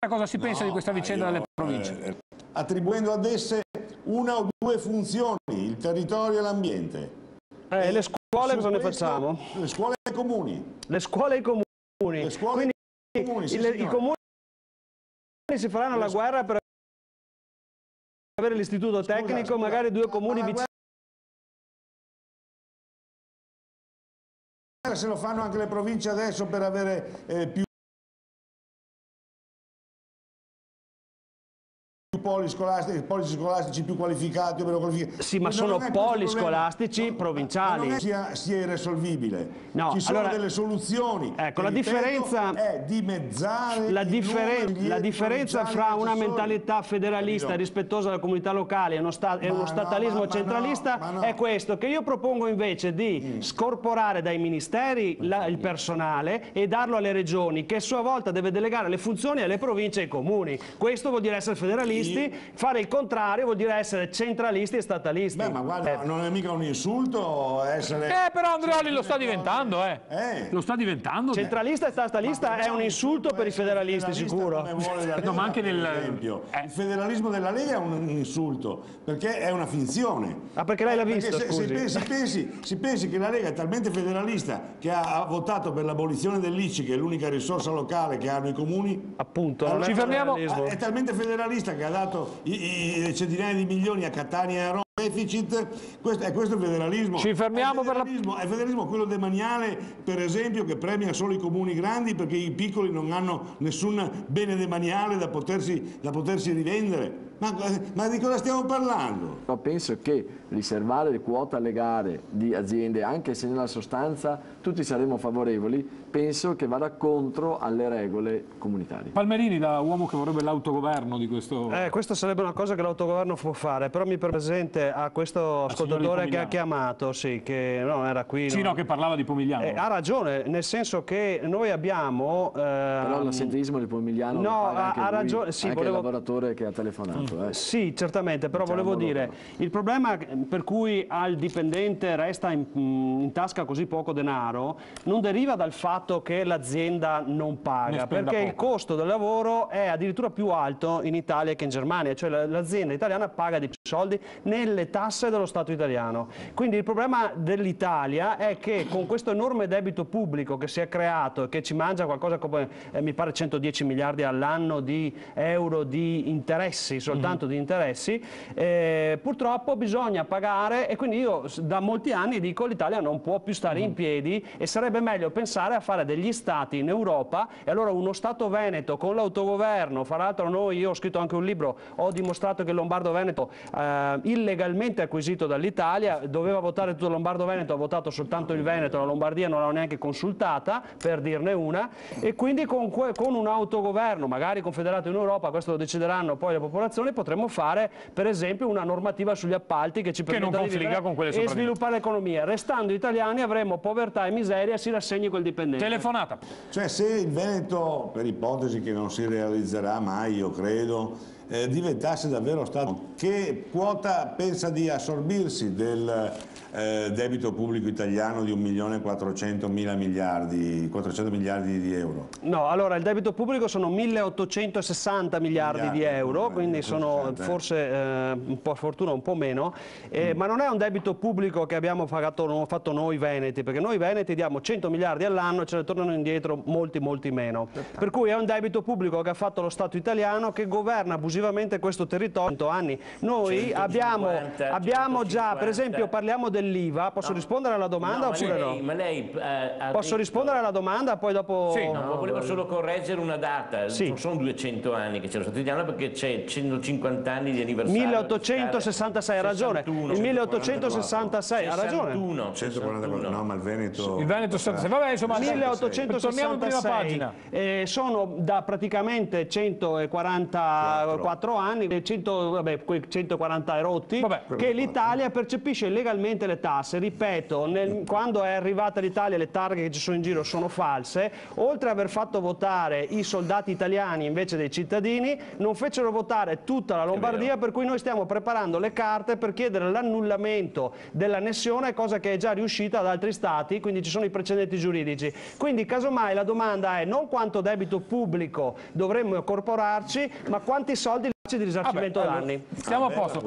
cosa si pensa di questa vicenda delle province? Attribuendo ad esse una o due funzioni, il territorio e l'ambiente. Le scuole cosa ne facciamo? Le scuole comuni. Le scuole e i comuni. Le scuole Quindi comuni, sì, i comuni si faranno la guerra per avere l'istituto tecnico, magari due comuni vicini. Se lo fanno anche le province adesso per avere più poli scolastici più qualificati o meno qualificati. Sì, ma sono poli scolastici provinciali. Ma non è che sia irresolvibile. No, ci sono allora, delle soluzioni. Ecco, la differenza è dimezzare la differenza fra una mentalità federalista rispettosa della comunità locale e uno statalismo centralista è questo, che io propongo invece di scorporare dai ministeri il personale e darlo alle regioni, che a sua volta deve delegare le funzioni alle province e ai comuni. Questo vuol dire essere federalisti. Fare il contrario vuol dire essere centralisti e statalisti. Beh, ma guarda, non è mica un insulto essere... però Andreoli lo sta diventando, Lo sta diventando. Centralista e statalista è un insulto per i federalisti, sicuro. No, ma anche Il federalismo della Lega è un insulto, perché è una finzione. Ah, perché lei l'ha visto, si pensi che la Lega è talmente federalista che ha votato per l'abolizione dell'ICI, che è l'unica risorsa locale che hanno i comuni. Appunto, allora, ci fermiamo. È talmente federalista che ha dato i centinaia di milioni a Catania e a Roma. Deficit, questo è il federalismo. Ci fermiamo È il federalismo quello demaniale, per esempio, che premia solo i comuni grandi perché i piccoli non hanno nessun bene demaniale da potersi rivendere. Ma di cosa stiamo parlando? No, penso che riservare le quote alle gare di aziende, anche se nella sostanza tutti saremo favorevoli, penso che vada contro alle regole comunitarie. Palmerini, da uomo che vorrebbe l'autogoverno di questo... Questa sarebbe una cosa che l'autogoverno può fare, però mi presente a questo ascoltatore che ha chiamato, sì, che non era qui. Sì, no, che parlava di Pomigliano. Ha ragione, nel senso che noi abbiamo... Però l'assenteismo di Pomigliano no, ha ragione, sì, anche il lavoratore che ha telefonato. Sì, certamente, però volevo dire, il problema per cui al dipendente resta in tasca così poco denaro non deriva dal fatto che l'azienda non paga, perché il costo del lavoro è addirittura più alto in Italia che in Germania, cioè l'azienda italiana paga di più soldi nelle tasse dello Stato italiano. Quindi il problema dell'Italia è che con questo enorme debito pubblico che si è creato e che ci mangia qualcosa come mi pare 110 miliardi all'anno di euro di interessi, soltanto di interessi, purtroppo bisogna pagare, e quindi io da molti anni dico l'Italia non può più stare in piedi e sarebbe meglio pensare a fare degli stati in Europa, e allora uno Stato Veneto con l'autogoverno. Fra l'altro io ho scritto anche un libro, ho dimostrato che il Lombardo-Veneto illegalmente acquisito dall'Italia, doveva votare tutto il Lombardo-Veneto, ha votato soltanto il Veneto, la Lombardia non l'ha neanche consultata, per dirne una, e quindi con un autogoverno magari confederato in Europa, questo lo decideranno poi le popolazioni, potremmo fare per esempio una normativa sugli appalti che ci permetta di vivere e sviluppare l'economia. Restando italiani avremo povertà e miseria e si rassegni quel dipendente. Telefonata. Cioè, se il Veneto, per ipotesi che non si realizzerà mai, io credo, diventasse davvero Stato, che quota pensa di assorbirsi del debito pubblico italiano di 1.400.000 miliardi, 400 miliardi di euro? No, allora il debito pubblico sono 1.860 miliardi di euro, quindi sono forse un po' fortuna un po' meno, ma non è un debito pubblico che abbiamo fatto noi veneti, perché noi veneti diamo 100 miliardi all'anno e ce ne tornano indietro molti meno. Per cui è un debito pubblico che ha fatto lo Stato italiano, che governa abusivamente questo territorio 100 anni. Noi abbiamo già, per esempio, parliamo dell'IVA. Posso rispondere alla domanda oppure no? Ma lei posso rispondere alla domanda, poi dopo... Sì, no, volevo solo correggere una data. Sì. Non sono 200 anni che c'è lo Stato italiano, perché c'è 150 anni di anniversario. 1866, ha ragione. Il 1866, ha ragione. 140, no, ma il Veneto... Il Veneto 66, vabbè, insomma, 1866. Torniamo in prima pagina. Sono da praticamente 140 4 anni, quei 140 erotti, che l'Italia percepisce illegalmente le tasse. Ripeto, quando è arrivata l'Italia le targhe che ci sono in giro sono false. Oltre ad aver fatto votare i soldati italiani invece dei cittadini, non fecero votare tutta la Lombardia, per cui noi stiamo preparando le carte per chiedere l'annullamento dell'annessione, cosa che è già riuscita ad altri stati, quindi ci sono i precedenti giuridici. Quindi casomai la domanda è non quanto debito pubblico dovremmo incorporarci, ma quanti soldi di risarcimento danni. Siamo a posto.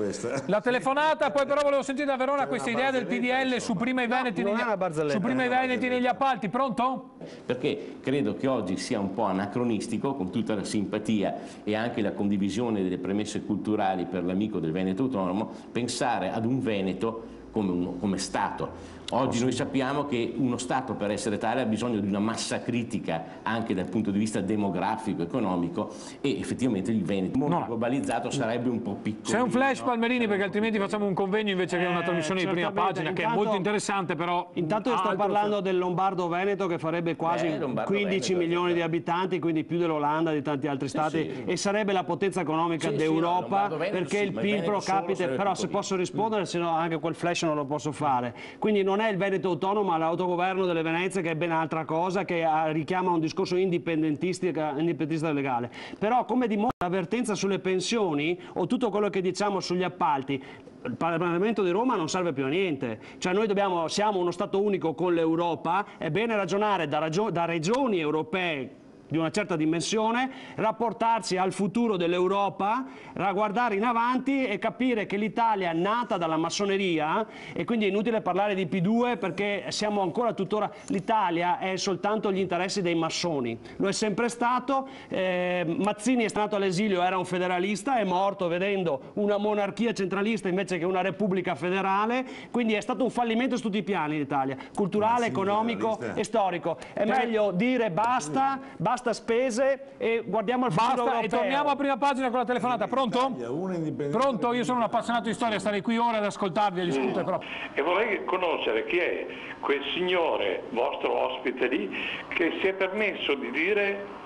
La telefonata, poi però volevo sentire da Verona questa idea del PDL su prima i veneti negli appalti. Pronto? Perché credo che oggi sia un po' anacronistico, con tutta la simpatia e anche la condivisione delle premesse culturali per l'amico del Veneto autonomo, pensare ad un Veneto come Stato. Oggi noi sappiamo che uno Stato, per essere tale, ha bisogno di una massa critica anche dal punto di vista demografico, economico, e effettivamente il Veneto globalizzato sarebbe un po' piccolo. C'è un flash, Palmerini, perché altrimenti facciamo un convegno invece che una trasmissione di prima pagina, che è molto interessante, però... Intanto io sto parlando del Lombardo-Veneto, che farebbe quasi 15 milioni di abitanti, quindi più dell'Olanda, di tanti altri stati, e sarebbe la potenza economica d'Europa, perché il PIL pro capite... Però se posso rispondere, se no anche quel flash non lo posso fare. Quindi non è il Veneto autonomo, ma l'autogoverno delle Venezie, che è ben altra cosa, che richiama un discorso indipendentista legale. Però, come dimostra l'avvertenza sulle pensioni o tutto quello che diciamo sugli appalti, il Parlamento di Roma non serve più a niente. Cioè noi siamo uno Stato unico con l'Europa, è bene ragionare da regioni europee di una certa dimensione, rapportarsi al futuro dell'Europa, guardare in avanti e capire che l'Italia è nata dalla massoneria, e quindi è inutile parlare di P2 perché siamo ancora tuttora, l'Italia è soltanto gli interessi dei massoni, lo è sempre stato. Mazzini è stato all'esilio, era un federalista, è morto vedendo una monarchia centralista invece che una repubblica federale, quindi è stato un fallimento su tutti i piani l'Italia, culturale, economico e storico. È meglio dire basta spese e guardiamo al futuro europeo. E torniamo a prima pagina con la telefonata. Pronto? Pronto? Io sono un appassionato di storia, starei qui ora ad ascoltarvi e discutere però. E vorrei conoscere chi è quel signore, vostro ospite lì, che si è permesso di dire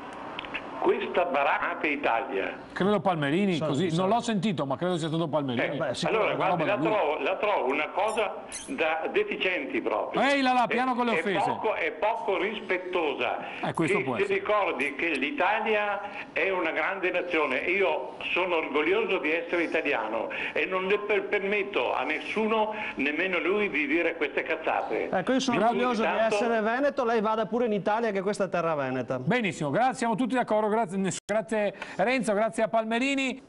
questa baracca Italia. Credo Palmerini, così, non l'ho sentito, ma credo sia stato Palmerini. Allora, guardi, la trovo una cosa da deficienti proprio. Ehi là, piano con le offese. È poco rispettosa. Questo può essere. Ti ricordi che l'Italia è una grande nazione e io sono orgoglioso di essere italiano e non le permetto a nessuno, nemmeno lui, di dire queste cazzate. Ecco, io sono orgoglioso di essere veneto, lei vada pure in Italia che questa è terra veneta. Benissimo, grazie, siamo tutti d'accordo. Grazie Renzo, grazie a Palmerini.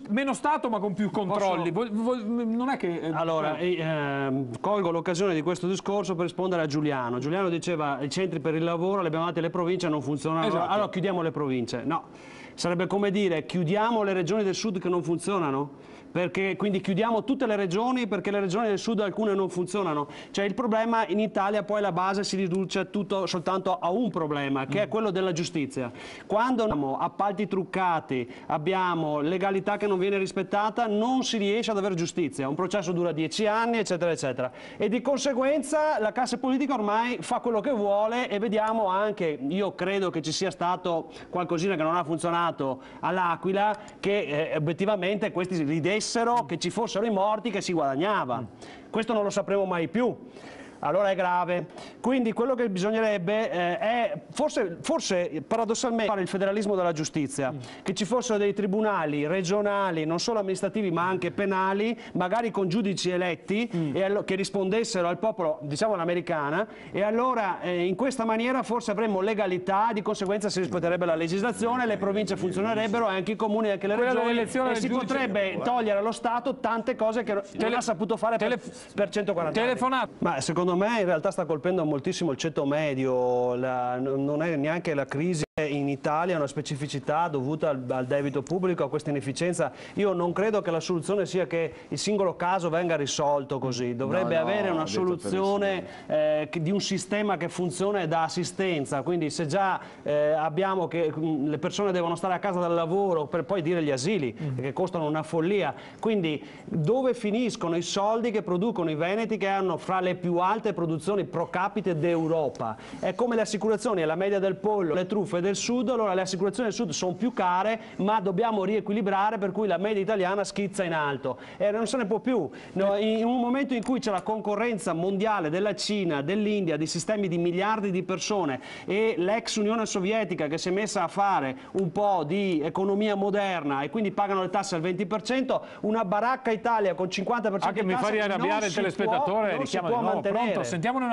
Meno Stato ma con più controlli. Non è che... Allora, colgo l'occasione di questo discorso per rispondere a Giuliano. Giuliano diceva i centri per il lavoro, le abbiamo date le province, non funzionano. Esatto. Allora chiudiamo le province. No, sarebbe come dire chiudiamo le regioni del sud che non funzionano. Quindi chiudiamo tutte le regioni perché le regioni del sud alcune non funzionano. Cioè il problema in Italia poi la base si riduce tutto soltanto a un problema, che è quello della giustizia. Quando abbiamo appalti truccati, abbiamo legalità che non viene rispettata, non si riesce ad avere giustizia. Un processo dura 10 anni, eccetera, eccetera. E di conseguenza la classe politica ormai fa quello che vuole e vediamo anche, io credo che ci sia stato qualcosina che non ha funzionato all'Aquila, che obiettivamente questi ridessero che ci fossero i morti, che si guadagnava. Questo non lo sapremo mai più. Allora è grave. Quindi quello che bisognerebbe è forse paradossalmente fare il federalismo della giustizia, che ci fossero dei tribunali regionali, non solo amministrativi ma anche penali, magari con giudici eletti che rispondessero al popolo, diciamo all'americana, e allora in questa maniera forse avremmo legalità, di conseguenza si rispetterebbe la legislazione, le province funzionerebbero, anche i comuni e anche le regioni, e si potrebbe togliere allo Stato tante cose che non ha saputo fare per 140 anni. Ma secondo me in realtà sta colpendo moltissimo il ceto medio, non è neanche la crisi in Italia, è una specificità dovuta al debito pubblico, a questa inefficienza. Io non credo che la soluzione sia che il singolo caso venga risolto così, dovrebbe avere una soluzione di un sistema che funziona e dà assistenza, quindi se già abbiamo che le persone devono stare a casa dal lavoro per poi dire gli asili, che costano una follia, quindi dove finiscono i soldi che producono i veneti, che hanno fra le più alte produzioni pro capite d'Europa? È come le assicurazioni, è la media del pollo, le truffe e del Sud, allora le assicurazioni del Sud sono più care, ma dobbiamo riequilibrare, per cui la media italiana schizza in alto e non se ne può più. No, in un momento in cui c'è la concorrenza mondiale della Cina, dell'India, di sistemi di miliardi di persone e l'ex Unione Sovietica che si è messa a fare un po' di economia moderna e quindi pagano le tasse al 20%, una baracca Italia con 50% di tasse Anche mi fa riarrabbiare il telespettatore, richiama di nuovo. Pronto? Sentiamo una